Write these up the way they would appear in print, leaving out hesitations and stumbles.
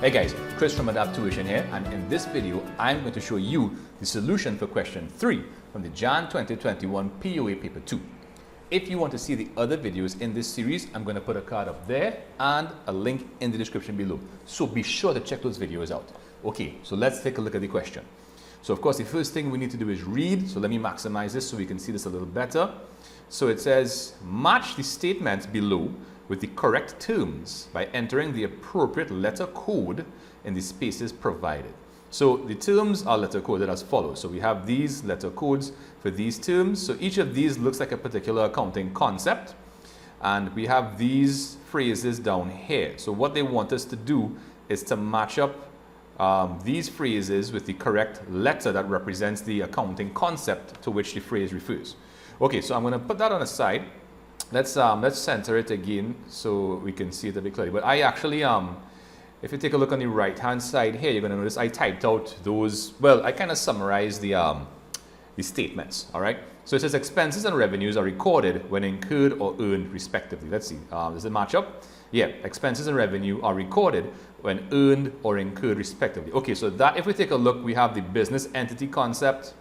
Hey guys, Chris from Tuition here, and in this video I'm going to show you the solution for question 3 from the Jan 2021 POA paper 2. If you want to see the other videos in this series, I'm going to put a card up there and a link in the description below. So be sure to check those videos out. Okay, so let's take a look at the question. So of course the first thing we need to do is read. So let me maximize this so we can see this a little better. So it says, match the statements below with the correct terms by entering the appropriate letter code in the spaces provided. So the terms are letter coded as follows. So we have these letter codes for these terms. So each of these looks like a particular accounting concept. And we have these phrases down here. So what they want us to do is to match up these phrases with the correct letter that represents the accounting concept to which the phrase refers. Okay, so I'm going to put that on the side. Let's center it again so we can see it a bit clearly. But I actually, if you take a look on the right hand side here, you're going to notice I typed out those, well, I kind of summarized the statements, all right? So it says expenses and revenues are recorded when incurred or earned respectively. Let's see, does it match up? Yeah, expenses and revenue are recorded when earned or incurred respectively. Okay, so that, if we take a look, we have the business entity concept,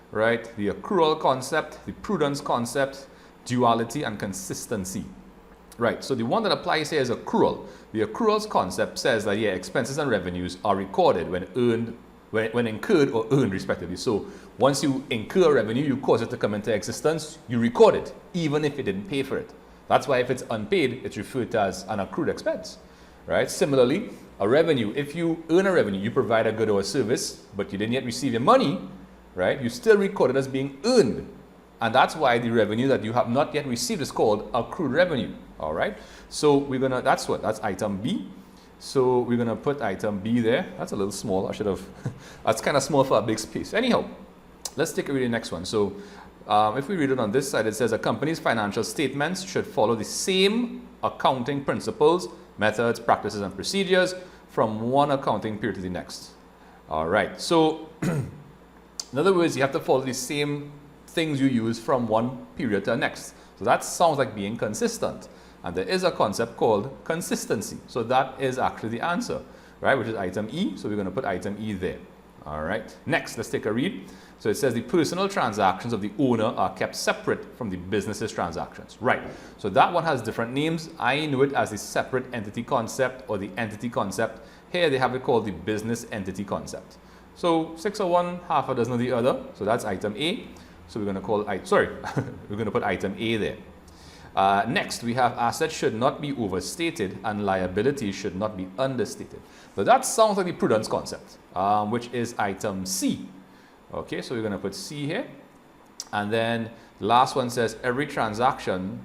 right? The accrual concept, the prudence concept, duality and consistency. Right, so the one that applies here is accrual. The accruals concept says that, yeah, expenses and revenues are recorded when earned, when incurred or earned respectively. So once you incur a revenue, you cause it to come into existence, you record it, even if you didn't pay for it. That's why if it's unpaid, it's referred to as an accrued expense. Right? Similarly, a revenue, if you earn a revenue, you provide a good or a service, but you didn't yet receive your money, right? You still record it as being earned. And that's why the revenue that you have not yet received is called accrued revenue. All right. So we're gonna, that's item B. So we're gonna put item B there. That's a little small. I should have, that's kind of small for a big space. Anyhow, let's take a read the next one. So if we read it on this side, it says a company's financial statements should follow the same accounting principles, methods, practices, and procedures from one accounting period to the next. All right. So in other words, you have to follow the same things you use from one period to the next. So that sounds like being consistent. And there is a concept called consistency. So that is actually the answer, right? Which is item E. So we're going to put item E there. All right. Next, let's take a read. So it says the personal transactions of the owner are kept separate from the business's transactions. Right. So that one has different names. I know it as the separate entity concept or the entity concept. Here they have it called the business entity concept. So 6 of one, half a dozen of the other. So that's item A. So we're going to call, we're going to put item A there. Next, we have assets should not be overstated and liabilities should not be understated. But that sounds like the prudence concept, which is item C. Okay, so we're going to put C here. And then the last one says every transaction,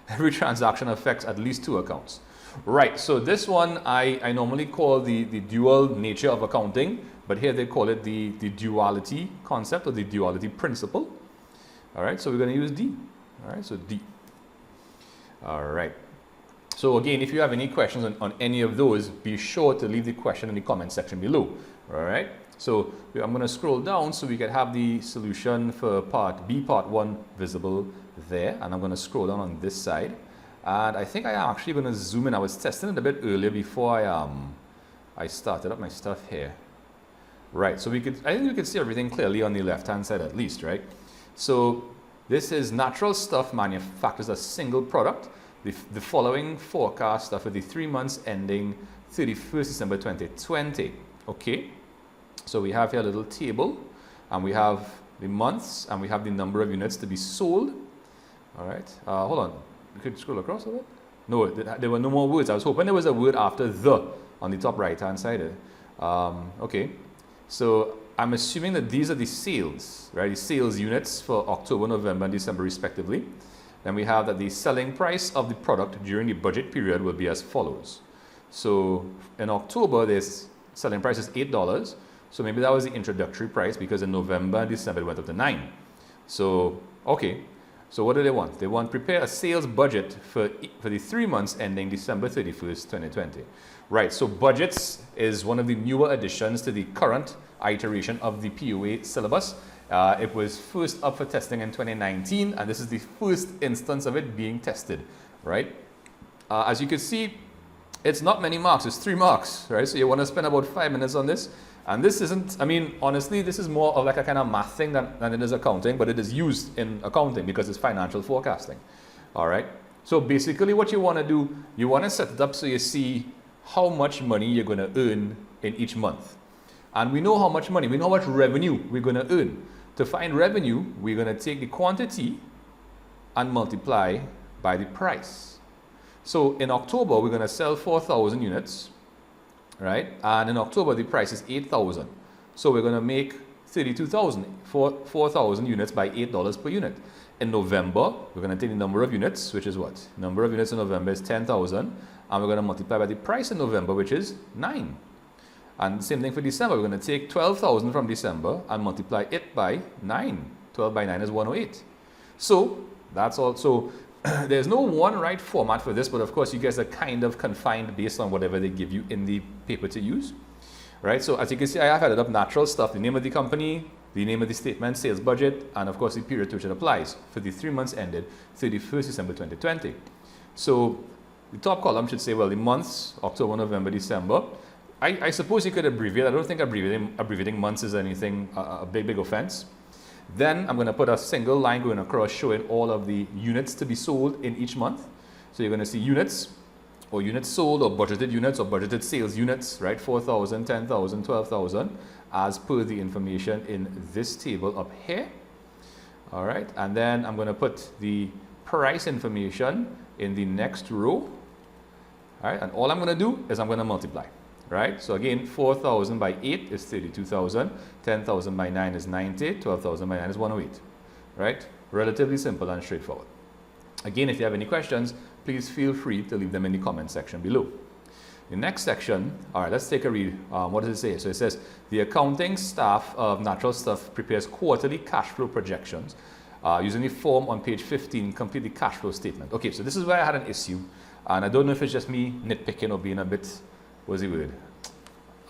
every transaction affects at least 2 accounts. Right, so this one I normally call the dual nature of accounting, but here they call it the duality concept or the duality principle. All right, so we're going to use D. All right, so D. All right. So again, if you have any questions on any of those, be sure to leave the question in the comment section below. All right. So I'm going to scroll down so we can have the solution for part B, part 1 visible there. And I'm going to scroll down on this side. And I think I am actually going to zoom in. I was testing it a bit earlier before I started up my stuff here. Right, so I think we could see everything clearly on the left-hand side at least, right? So this is natural stuff manufactures a single product. The following forecast are for the 3 months ending 31st December 2020. Okay, so we have here a little table, and we have the months, and we have the number of units to be sold. All right, hold on. You could scroll across a bit. No, there were no more words. I was hoping there was a word after the on the top right-hand side. Okay. So I'm assuming that these are the sales, right? The sales units for October, November, and December respectively. Then we have that the selling price of the product during the budget period will be as follows. So in October, this selling price is $8. So maybe that was the introductory price because in November and December it went up to 9. So, okay. So what do they want? They want to prepare a sales budget for the 3 months ending December 31st, 2020. Right, so budgets is one of the newer additions to the current iteration of the POA syllabus. It was first up for testing in 2019, and this is the first instance of it being tested, right? As you can see, It's not many marks, it's 3 marks, right? So you want to spend about 5 minutes on this. And this isn't, I mean, honestly, this is more of like a kind of math thing than it is accounting, but it is used in accounting because it's financial forecasting. All right? So basically what you want to do, you want to set it up so you see how much money you're going to earn in each month. And we know how much money, we know how much revenue we're going to earn. To find revenue, we're going to take the quantity and multiply by the price. So in October, we're going to sell 4,000 units, right? And in October, the price is 8,000. So we're going to make 32,000, 4,000 units by $8 per unit. In November, we're going to take the number of units, which is what? Number of units in November is 10,000, and we're going to multiply by the price in November, which is 9. And same thing for December. We're going to take 12,000 from December and multiply it by 9. 12 by 9 is 108. So that's also, there's no one right format for this, but of course you guys are kind of confined based on whatever they give you in the paper to use, right? So as you can see, I have added up natural stuff, the name of the company, the name of the statement, sales budget, and of course the period to which it applies for the 3 months ended 31st December 2020. So the top column should say, well, the months, October, November, December. I suppose you could abbreviate. I don't think abbreviating months is anything, a big offense. Then I'm going to put a single line going across showing all of the units to be sold in each month. So you're going to see units, or units sold, or budgeted sales units, right? 4,000, 10,000, 12,000, as per the information in this table up here. All right, and then I'm going to put the price information in the next row. All right, and all I'm going to do is I'm going to multiply. Right? So again, 4,000 by 8 is 32,000, 10,000 by 9 is 90, 12,000 by 9 is 108. Right? Relatively simple and straightforward. Again, if you have any questions, please feel free to leave them in the comment section below. The next section, all right, let's take a read. What does it say? So it says, the accounting staff of Natural Stuff prepares quarterly cash flow projections. Using the form on page 15, complete the cash flow statement. Okay, so this is where I had an issue. And I don't know if it's just me nitpicking or being a bit, what's the word?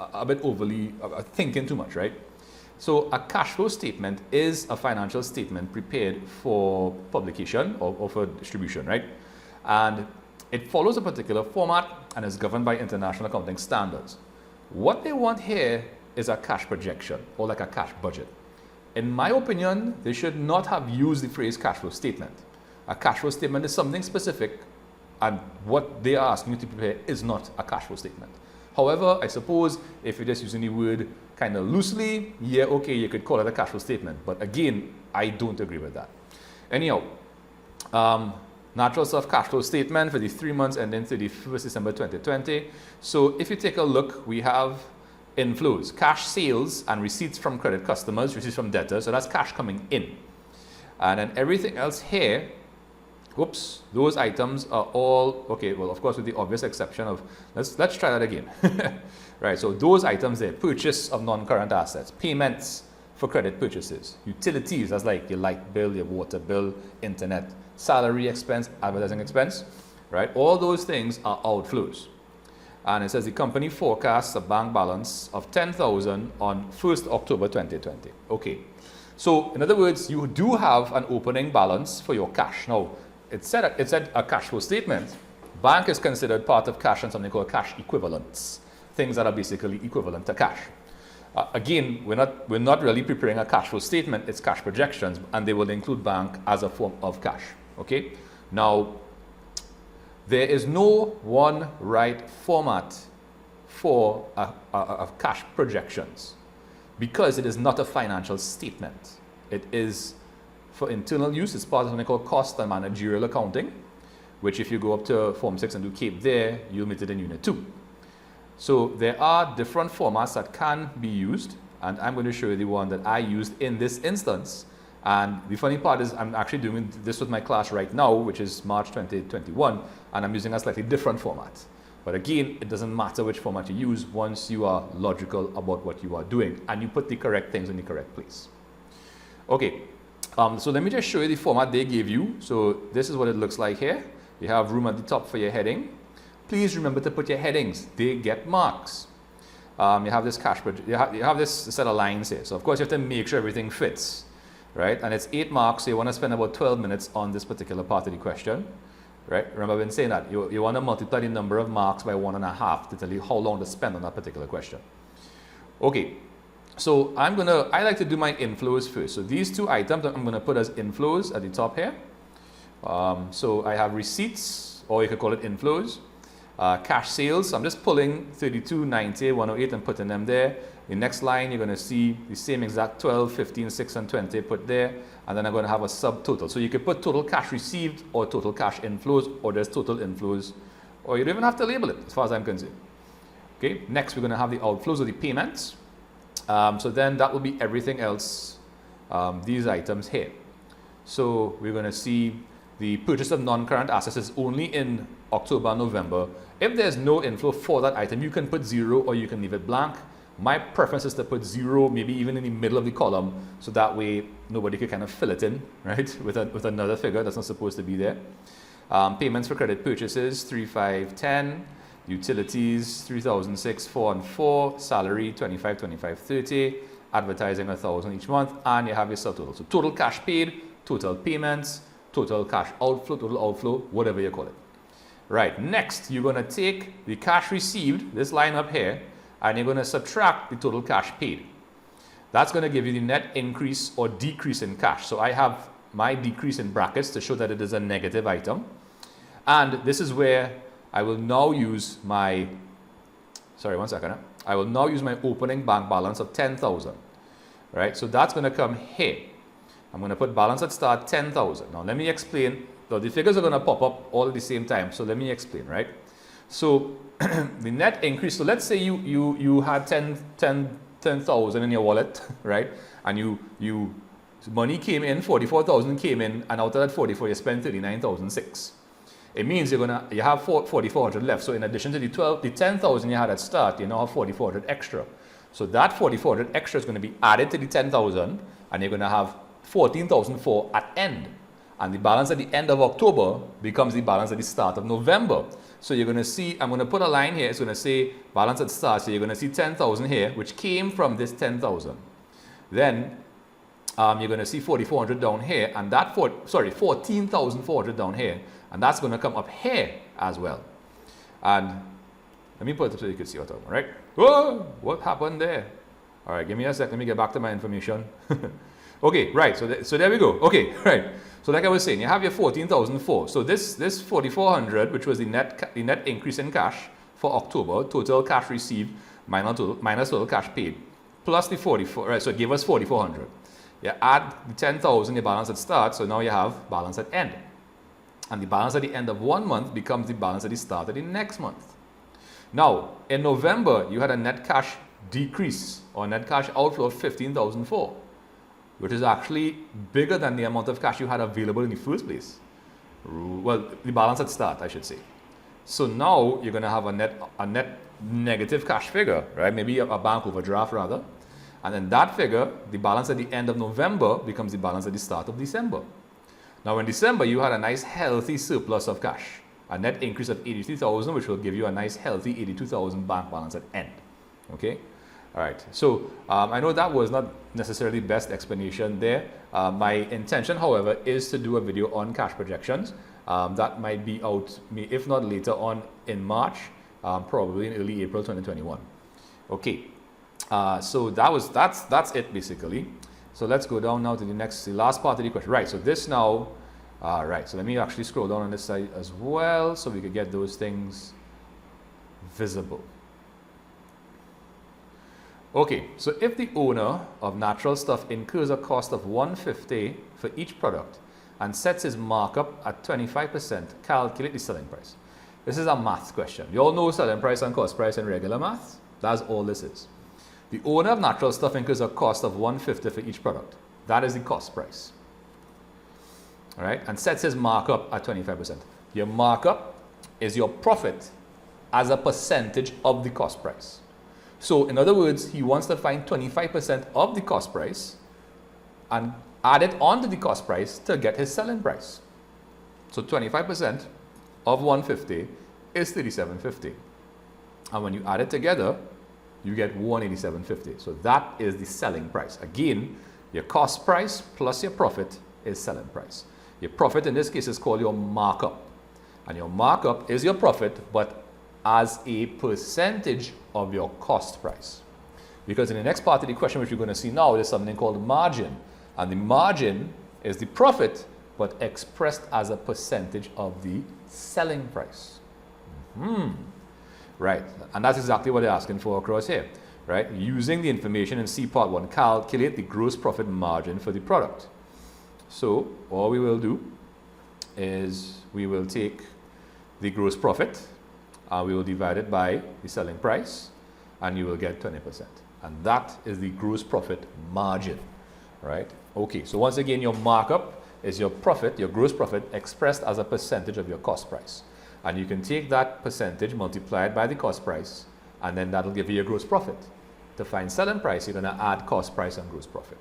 A bit overly, thinking too much, right? So a cash flow statement is a financial statement prepared for publication or for distribution, right? And it follows a particular format and is governed by international accounting standards. What they want here is a cash projection or like a cash budget. In my opinion, they should not have used the phrase cash flow statement. A cash flow statement is something specific, and what they are asking you to prepare is not a cash flow statement. However, I suppose if you're just using the word kind of loosely, yeah, okay, you could call it a cash flow statement. But again, I don't agree with that. Anyhow, Natural Stuff cash flow statement for the 3 months ending 31st December 2020. So if you take a look, we have inflows, cash sales and receipts from credit customers, receipts from debtors. So that's cash coming in. And then everything else here, oops, those items are all, okay, well, of course, with the obvious exception of, let's try that again. Right, so those items there, purchase of non-current assets, payments for credit purchases, utilities, that's like your light bill, your water bill, internet, salary expense, advertising expense, right? All those things are outflows. And it says the company forecasts a bank balance of 10,000 on 1st October 2020. Okay, so in other words, you do have an opening balance for your cash. Now, it said a cash flow statement. Bank is considered part of cash and something called cash equivalents, things that are basically equivalent to cash. Again, we're not really preparing a cash flow statement, it's cash projections, and they will include bank as a form of cash. Okay? Now, there is no one right format for a cash projections because it is not a financial statement. It is for internal use. It's part of something called cost and managerial accounting, which if you go up to Form 6 and do CAPE there, you'll meet it in Unit 2. So there are different formats that can be used, and I'm going to show you the one that I used in this instance. And the funny part is I'm actually doing this with my class right now, which is March 2021, and I'm using a slightly different format. But again, it doesn't matter which format you use once you are logical about what you are doing and you put the correct things in the correct place. Okay, so let me just show you the format they gave you. So this is what it looks like here. You have room at the top for your heading. Please remember to put your headings. They get marks. You have this cash project. You have this set of lines here. So of course you have to make sure everything fits, right? And it's 8 marks. So you want to spend about 12 minutes on this particular part of the question. right? Remember I've been saying that. You want to multiply the number of marks by 1.5 to tell you how long to spend on that particular question. Okay, so I like to do my inflows first. So these two items I'm going to put as inflows at the top here. So I have receipts, or you could call it inflows. Cash sales, so I'm just pulling 32, 90, 108 and putting them there. The next line, you're going to see the same exact 12, 15, 6 and 20 put there. And then I'm going to have a subtotal. So you could put total cash received or total cash inflows, or there's total inflows, or you don't even have to label it as far as I'm concerned. Okay, next we're going to have the outflows or the payments. So then that will be everything else, these items here. So we're going to see the purchase of non-current assets is only in October and November. If there's no inflow for that item, you can put 0 or you can leave it blank. My preference is to put 0, maybe even in the middle of the column, so that way nobody can kind of fill it in, right, with another figure that's not supposed to be there. Payments for credit purchases, 3,510. Utilities, 3,006, 4 and 4. Salary, 25, 25, 30. Advertising, 1,000 each month. And you have your subtotal. So total cash paid, total payments, total cash outflow, whatever you call it. Right, next you're going to take the cash received, this line up here, and you're going to subtract the total cash paid. That's going to give you the net increase or decrease in cash. So I have my decrease in brackets to show that it is a negative item. And this is where I will now use my, I will now use my opening bank balance of 10,000. Right, so that's going to come here. I'm going to put balance at start 10,000. Now let me explain. So the figures are going to pop up all at the same time. So let me explain, right? So the net increase. So let's say you had 10,000 in your wallet, right? And money came in, 44,000 came in, and out of that 44 you spent 39,006. It means you have 4,400 left. So in addition to the 10,000 you had at start, you now have 4,400 extra. So that 4,400 extra is going to be added to the 10,000, and you're going to have 14,004 at end. And the balance at the end of October becomes the balance at the start of November. So you're going to see, I'm going to put a line here. It's going to say balance at start. So you're going to see 10,000 here, which came from this 10,000. Then you're going to see 4,400 down here, and that 14,400 down here, and that's going to come up here as well. And let me put it so you can see what I'm talking about, right? Whoa, what happened there? All right, give me a sec. Let me get back to my information. Okay, right. So there we go. Okay, right. So like I was saying, you have your 14,004. So this 4,400, which was the net increase in cash for October, total cash received minus total cash paid, plus the 44. Right. So it gave us 4,400. You add the 10,000, your balance at start. So now you have balance at end, and the balance at the end of one month becomes the balance at the start of the next month. Now in November, you had a net cash decrease or net cash outflow of 15,004. Which is actually bigger than the amount of cash you had available in the first place. Well, the balance at start, I should say. So now you're going to have a net negative cash figure, right? Maybe a bank overdraft rather. And then that figure, the balance at the end of November becomes the balance at the start of December. Now in December, you had a nice healthy surplus of cash. A net increase of 83,000, which will give you a nice healthy 82,000 bank balance at end. Okay? All right, so I know that was not necessarily the best explanation there. My intention, however, is to do a video on cash projections. That might be out, if not later on in March, probably in early April 2021. Okay, so that's it basically. So let's go down now to the last part of the question. Right, so this now, right, so let me actually scroll down on this side as well so we could get those things visible. Okay, so if the owner of natural stuff incurs a cost of $150 for each product and sets his markup at 25%, calculate the selling price. This is a math question. You all know selling price and cost price in regular math. That's all this is. The owner of natural stuff incurs a cost of $150 for each product. That is the cost price. All right, and sets his markup at 25%. Your markup is your profit as a percentage of the cost price. So in other words, he wants to find 25% of the cost price and add it onto the cost price to get his selling price. So 25% of 150 is 37.50. And when you add it together, you get 187.50. So that is the selling price. Again, your cost price plus your profit is selling price. Your profit in this case is called your markup. And your markup is your profit, but as a percentage of your cost price. Because in the next part of the question, which we're going to see now, there's something called margin. And the margin is the profit, but expressed as a percentage of the selling price. Right, and that's exactly what they're asking for across here. Right, using the information in C part 1, calculate the gross profit margin for the product. So all we will do is we will take the gross profit, we will divide it by the selling price, and you will get 20%. And that is the gross profit margin, right? Okay, so once again, your markup is your profit, your gross profit, expressed as a percentage of your cost price. And you can take that percentage multiplied by the cost price, and then that'll give you your gross profit. To find selling price, you're going to add cost price and gross profit.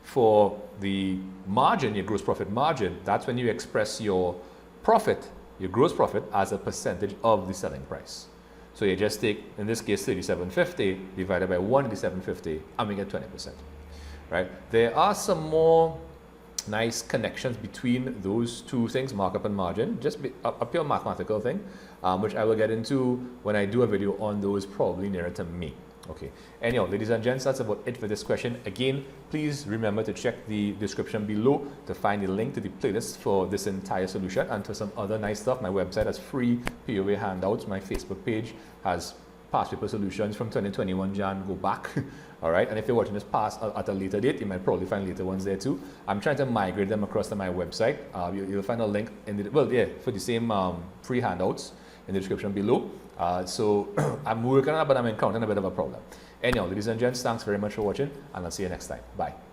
For the margin, your gross profit margin, that's when you express your profit, your gross profit, as a percentage of the selling price. So you just take, in this case, 37.50 divided by 187.50, and we get 20%. Right? There are some more nice connections between those two things, markup and margin, just a pure mathematical thing, which I will get into when I do a video on those, probably nearer to me. Okay. Anyhow, ladies and gents, that's about it for this question. Again, please remember to check the description below to find the link to the playlist for this entire solution and to some other nice stuff. My website has free POA handouts. My Facebook page has past paper solutions from 2021 Jan, go back. All right, and if you're watching this past at a later date, you might probably find later ones there too. I'm trying to migrate them across to my website. You'll find a link in the, for the same free handouts in the description below. So I'm working on it, but I'm encountering a bit of a problem. Anyhow, ladies and gents, thanks very much for watching, and I'll see you next time. Bye.